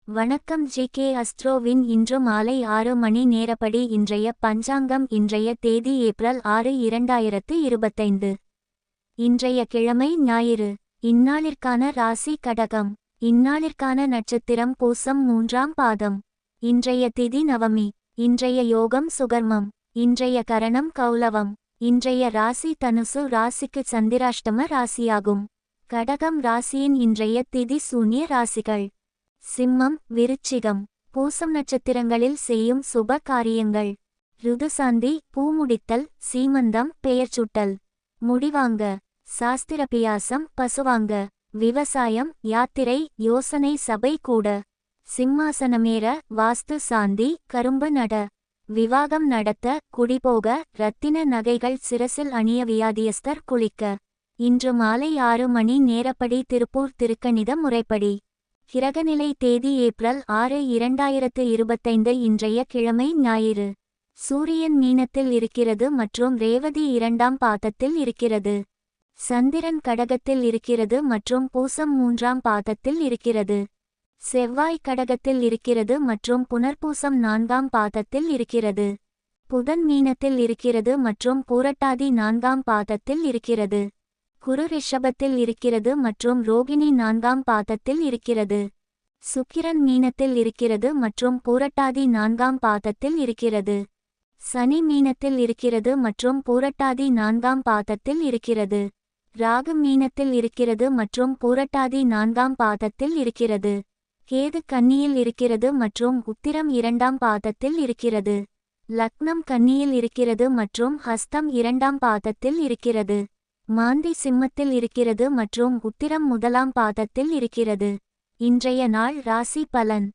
வணக்கம் ஜி.கே. அஸ்ட்ரோவின் இன்று மாலை 6 மணி நேரப்படி இன்றைய பஞ்சாங்கம். இன்றைய தேதி ஏப்ரல் 6, 2025. இன்றைய கிழமை ஞாயிறு. இந்நாளிற்கான ராசி கடகம். இந்நாளிற்கான நட்சத்திரம் பூசம் 3ஆம் பாதம். இன்றைய திதி நவமி. இன்றைய யோகம் சுகர்மம். இன்றைய கரணம் கௌலவம். இன்றைய ராசி தனுசு ராசிக்கு சந்திராஷ்டம ராசியாகும். கடகம் ராசியின் இன்றைய திதி சூன்ய ராசிகள்: சிம்மம், விருச்சிகம். பூசம் நட்சத்திரங்களில் செய்யும் சுப காரியங்கள்: ருதுசாந்தி, பூமுடித்தல், சீமந்தம், பெயர்ச்சூட்டல், முடிவாங்க, சாஸ்திரபியாசம், பசுவாங்க, விவசாயம், யாத்திரை, யோசனை, சபை கூட, சிம்மாசனமேற, வாஸ்து சாந்தி, கரும்பு நட, விவாகம் நடத்த, குடிபோக, இரத்தின நகைகள் சிரசில் அணிய, வியாதியஸ்தர் குளிக்க. இன்று மாலை 6 மணி நேரப்படி திருப்பூர் திருக்கணித முறைப்படி. கிரகநிலை தேதி ஏப்ரல் 6, 2025. இன்றைய கிழமை ஞாயிறு. சூரியன் மீனத்தில் இருக்கிறது மற்றும் ரேவதி 2ஆம் பாதத்தில் இருக்கிறது. சந்திரன் கடகத்தில் இருக்கிறது மற்றும் பூசம் 3ஆம் பாதத்தில் இருக்கிறது. செவ்வாய் கடகத்தில் இருக்கிறது மற்றும் புனர்பூசம் 4ஆம் பாதத்தில் இருக்கிறது. புதன் மீனத்தில் இருக்கிறது மற்றும் பூரட்டாதி 4ஆம் பாதத்தில் இருக்கிறது. குரு ரிஷபத்தில் இருக்கிறது மற்றும் ரோகிணி 4ஆம் பாதத்தில் இருக்கிறது. சுக்கிரன் மீனத்தில் இருக்கிறது மற்றும் பூரட்டாதி 4ஆம் பாதத்தில் இருக்கிறது. சனி மீனத்தில் இருக்கிறது மற்றும் பூரட்டாதி 4ஆம் பாதத்தில் இருக்கிறது. ராகு மீனத்தில் இருக்கிறது மற்றும் பூரட்டாதி 4ஆம் பாதத்தில் இருக்கிறது. கேது கன்னியில் இருக்கிறது மற்றும் உத்திரம் 2ஆம் பாதத்தில் இருக்கிறது. லக்னம் கன்னியில் இருக்கிறது மற்றும் ஹஸ்தம் 2ஆம் பாதத்தில் இருக்கிறது. மாந்தி சிம்மத்தில் இருக்கிறது மற்றும் உத்திரம் 1ஆம் பாதத்தில் இருக்கிறது. இன்றைய நாள் ராசி பலன்.